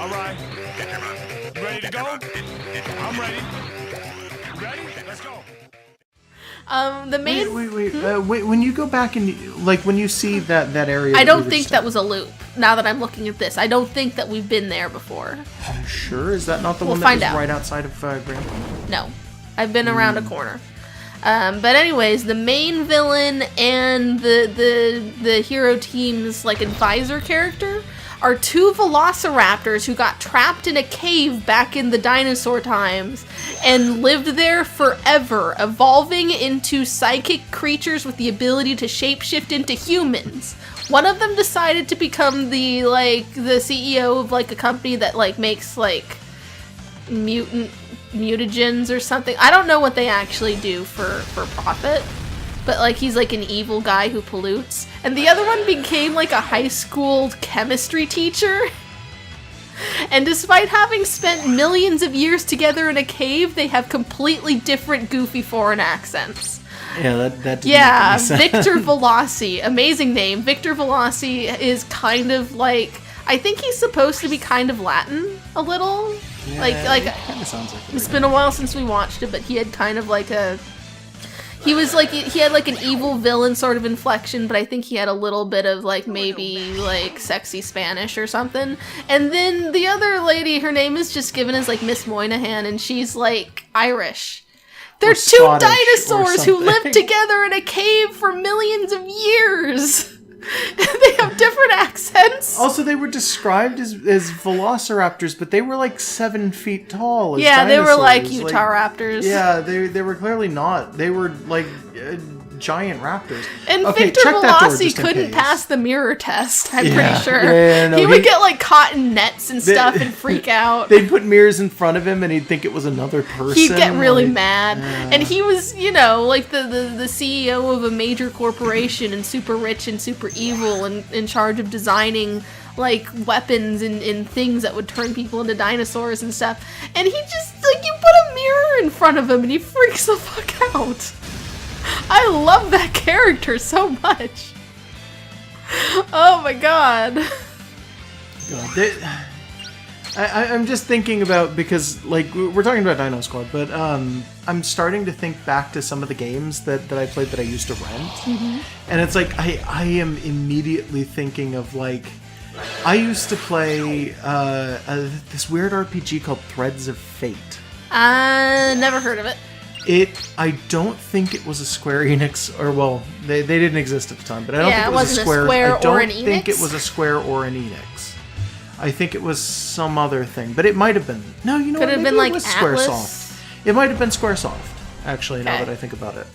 All right. Ready to go? I'm ready. Ready? Let's go. The main... Wait, when you go back and, when you see that area... I don't think that was a loop, now that I'm looking at this. I don't think that we've been there before. Sure? Is that not the one that was right outside of Grand? No. I've been around a corner. But anyways, the main villain and the hero team's, advisor character are two velociraptors who got trapped in a cave back in the dinosaur times and lived there forever, evolving into psychic creatures with the ability to shapeshift into humans. One of them decided to become the CEO of, a company that, makes, mutagens or something. I don't know what they actually do for profit. But, he's, an evil guy who pollutes. And the other one became, a high school chemistry teacher. And despite having spent millions of years together in a cave, they have completely different goofy foreign accents. Yeah, that didn't Yeah, make any sense. Victor Veloci. Amazing name. Victor Veloci is kind of, I think he's supposed to be kind of Latin, a little. Yeah, it kind of sounds like it. It's been a while since we watched it, but he had kind of he was he had an evil villain sort of inflection, but I think he had a little bit of maybe sexy Spanish or something. And then the other lady, her name is just given as Miss Moynihan, and she's Irish. They're two dinosaurs who lived together in a cave for millions of years. They have different accents. Also, they were described as velociraptors, but they were 7 feet tall. As yeah, dinosaurs. they were Utah raptors. Yeah, they were clearly not. They were giant raptors. And okay, Victor check that door Veloci just in couldn't case. pass the mirror test, I'm pretty sure. Yeah, no, he would get caught in nets and stuff and freak out. They'd put mirrors in front of him and he'd think it was another person. He'd get really mad. And he was, the CEO of a major corporation and super rich and super evil and in charge of designing weapons and things that would turn people into dinosaurs and stuff. And he just, you put a mirror in front of him and he freaks the fuck out. I love that character so much. Oh my god. I'm just thinking about, because we're talking about Dinosquad, but I'm starting to think back to some of the games that I played that I used to rent. Mm-hmm. And it's I am immediately thinking of I used to play this weird RPG called Threads of Fate. Never heard of it. I don't think it was a Square Enix, or they didn't exist at the time, but I don't think it was a Square. I don't think it was a Square or an Enix. I think it was some other thing, but it might have been. No, you know what? Maybe it was Atlas? Squaresoft. It might have been Squaresoft, actually. Now that I think about it,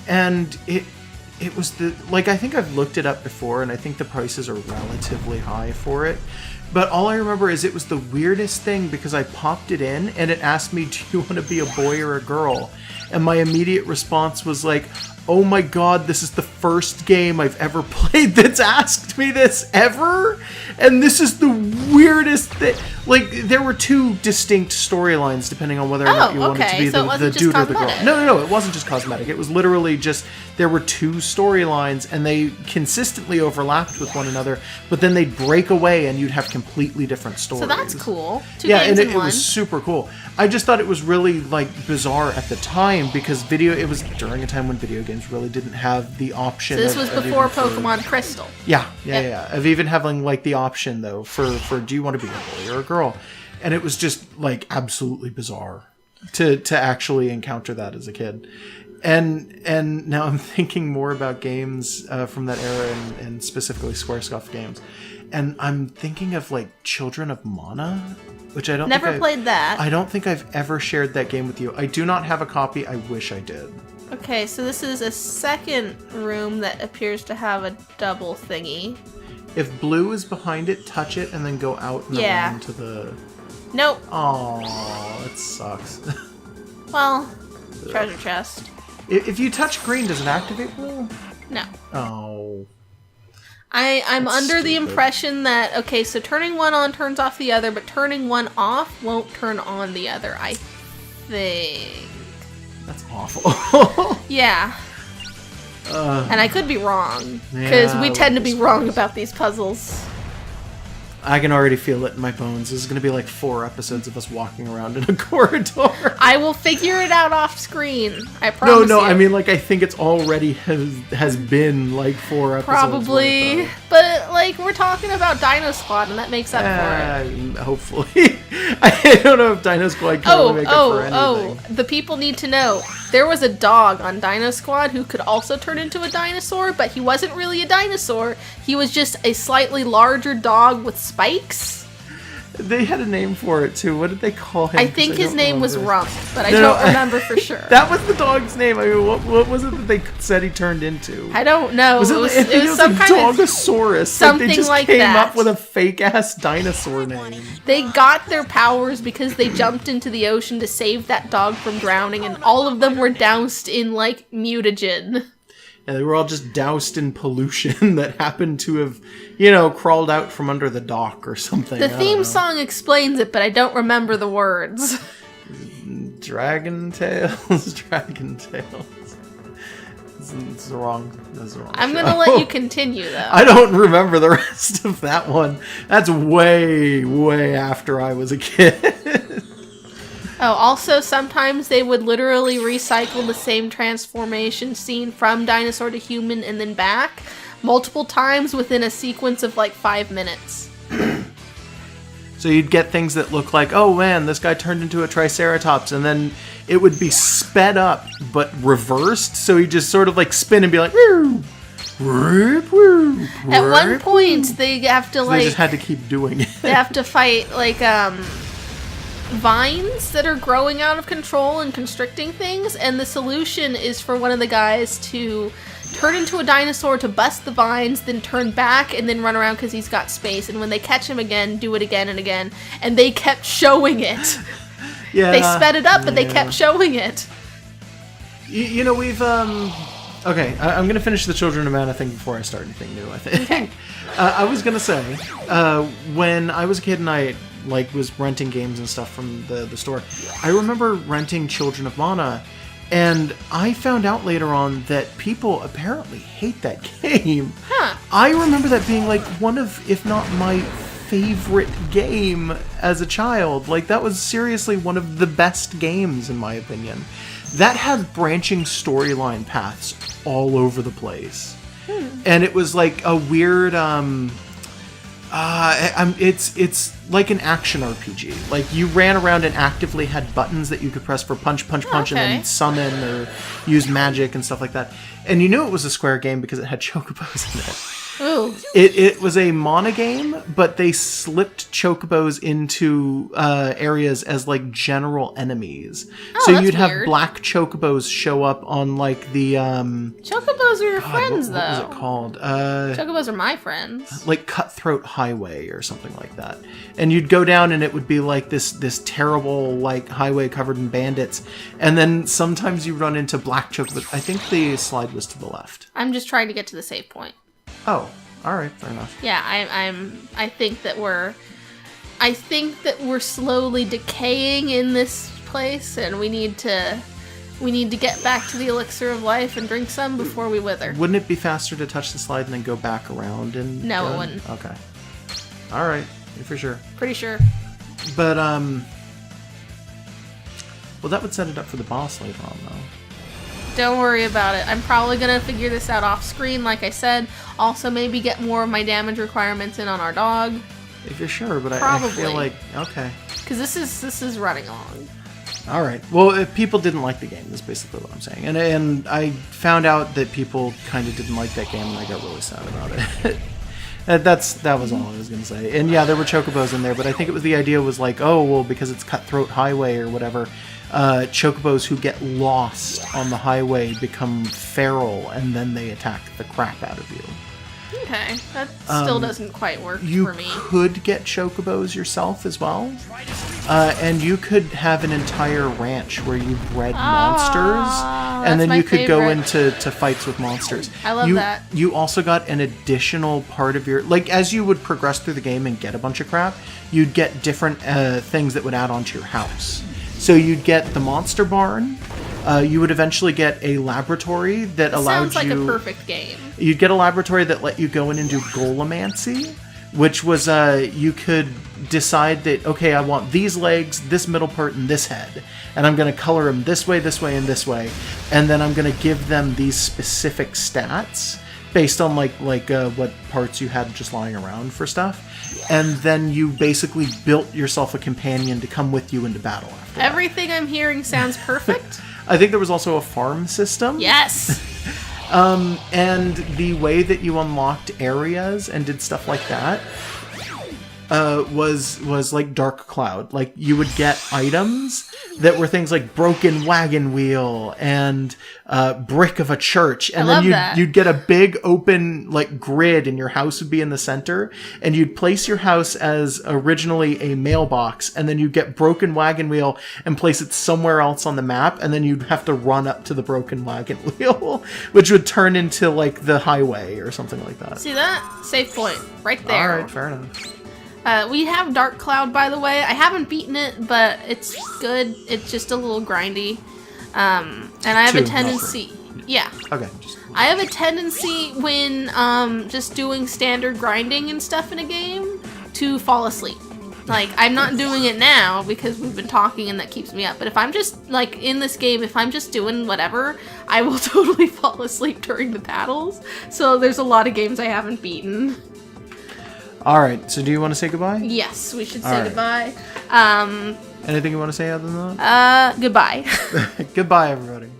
and it was I think I've looked it up before, and I think the prices are relatively high for it. But all I remember is it was the weirdest thing, because I popped it in and it asked me, do you want to be a boy or a girl? And my immediate response was oh my god, this is the first game I've ever played that's asked me this ever? And this is the weirdest thing. There were two distinct storylines depending on whether or not you wanted to be the dude or the girl. No, it wasn't just cosmetic. It was literally just, there were two storylines and they consistently overlapped with one another, but then they'd break away and you'd have completely different stories. So that's cool. Two yeah, games and in it one. was super cool. I just thought it was really bizarre at the time, because it was during a time when video games really didn't have the option. So this was before Pokemon Crystal. Yeah. Of even having the option though for do you want to be a boy or a girl, and it was just absolutely bizarre to actually encounter that as a kid. And now I'm thinking more about games from that era, and specifically Squaresoft games. And I'm thinking of Children of Mana, which I don't Never played that. I don't think I've ever shared that game with you. I do not have a copy. I wish I did. Okay, so this is a second room that appears to have a double thingy. If blue is behind it, touch it and then go out and around to the... Nope. Oh, that sucks. Well, treasure chest. If you touch green, does it activate blue? No. Oh. I'm That's under the stupid. impression that, okay, so turning one on turns off the other, but turning one off won't turn on the other, I think. That's awful. Yeah. And I could be wrong, because we tend to be wrong about these puzzles. I can already feel it in my bones. This is going to be like 4 episodes of us walking around in a corridor. I will figure it out off screen. I promise. No, you. I mean, like, I think it's already has been like 4 episodes. Probably, worth of- but like we're talking about Dinosquad, and that makes up for it. Hopefully. I don't know if Dinosquad can really make up for anything. The people need to know. There was a dog on Dinosquad who could also turn into a dinosaur, but he wasn't really a dinosaur. He was just a slightly larger dog with spikes. They had a name for it too. What did they call him? I think his name was Rump, but I No, don't remember for sure. That was the dog's name. I mean, what was it that they said he turned into? I don't know. Was it was a some kind of Dogosaurus. something they just like came that. up with a fake ass dinosaur name. They got their powers because they jumped into the ocean to save that dog from drowning, and all of them were doused in like mutagen. Yeah, they were all just doused in pollution that happened to have, crawled out from under the dock or something. The theme song explains it, but I don't remember the words. Dragon Tales, Dragon Tales. It's wrong. That's the wrong. I'm show. gonna let you continue though. I don't remember the rest of that one. That's way, way after I was a kid. Oh, also sometimes they would literally recycle the same transformation scene from dinosaur to human and then back multiple times within a sequence of like 5 minutes. So you'd get things that look like, oh man, this guy turned into a Triceratops, and then it would be sped up but reversed, so he'd just sort of like spin and be like, woo, woo, woo. At one point, they have to They just had to keep doing it. they have to fight like vines that are growing out of control and constricting things, and the solution is for one of the guys to turn into a dinosaur to bust the vines, then turn back and then run around because he's got space, and when they catch him again, do it again and again, and they kept showing it. Yeah, They sped it up, but they kept showing it. We've okay, I'm gonna finish the Children of Mana thing before I start anything new. I think. Okay. I was gonna say, when I was a kid and I was renting games and stuff from the store, I remember renting Children of Mana, and I found out later on that people apparently hate that game. Huh. I remember that being like one of, if not my favorite game as a child. Like, that was seriously one of the best games in my opinion. That had branching storyline paths all over the place. And it was like a weird it's like an action RPG. Like, you ran around and actively had buttons that you could press for punch, and then summon or use magic and stuff like that. And you knew it was a Square game because it had chocobos in it. Ooh. It was a Mana game, but they slipped chocobos into areas as like general enemies. Oh, so that's you'd have weird. black chocobos show up on like the Chocobos are your friends, what was though. it called? Chocobos are my friends. Like Cutthroat Highway or something like that. And you'd go down and it would be like this terrible like highway covered in bandits. And then sometimes you run into black chocobos. I think the slide was to the left. I'm just trying to get to the save point. Oh, all right, fair enough. Yeah, I think that we're slowly decaying in this place, and we need to get back to the elixir of life and drink some before we wither. Wouldn't it be faster to touch the slide and then go back around and No, go? it wouldn't. Okay. All right, for sure. Pretty sure. But well, that would set it up for the boss later on, though. Don't worry about it. I'm probably gonna figure this out off screen, like I said. Also, maybe get more of my damage requirements in on our dog, If you're sure, but I Probably. feel like okay. because this is running along. All right. Well, if people didn't like the game, is basically what I'm saying. And I found out that people kind of didn't like that game, and I got really sad about it. That was all I was going to say. And yeah, there were chocobos in there, but I think it was the idea was like, oh, well, because it's Cutthroat Highway or whatever, chocobos who get lost on the highway become feral, and then they attack the crap out of you. Okay, that still doesn't quite work You for me. could get chocobos yourself as well, and you could have an entire ranch where you bred monsters, and that's then my you could go favorite. into fights with monsters. I love that. You also got an additional part of your, like, as you would progress through the game and get a bunch of crap, you'd get different things that would add on to your house. So you'd get the monster barn. You would eventually get a laboratory that allowed Sounds like you. a perfect game. You'd get a laboratory that let you go in and do golemancy, which was you could decide that, okay, I want these legs, this middle part, and this head, and I'm going to color them this way, and this way, and then I'm going to give them these specific stats based on like what parts you had just lying around for stuff, and then you basically built yourself a companion to come with you into battle after that. Everything I'm hearing sounds perfect. I think there was also a farm system. Yes. And the way that you unlocked areas and did stuff like that was like Dark Cloud. Like, you would get items that were things like broken wagon wheel and brick of a church, and then you'd get a big open like grid, and your house would be in the center, and you'd place your house as originally a mailbox, and then you'd get broken wagon wheel and place it somewhere else on the map, and then you'd have to run up to the broken wagon wheel, which would turn into like the highway or something like that. See that? Save point right there. All right, fair enough. We have Dark Cloud, by the way. I haven't beaten it, but it's good. It's just a little grindy. And I have a tendency... Yeah. Okay. I have a tendency when just doing standard grinding and stuff in a game to fall asleep. Like, I'm not doing it now because we've been talking and that keeps me up. But if I'm just, like, in this game, if I'm just doing whatever, I will totally fall asleep during the battles. So there's a lot of games I haven't beaten. All right, so do you want to say goodbye? Yes, we should say right. goodbye. Anything you want to say other than that? Goodbye. Goodbye, everybody.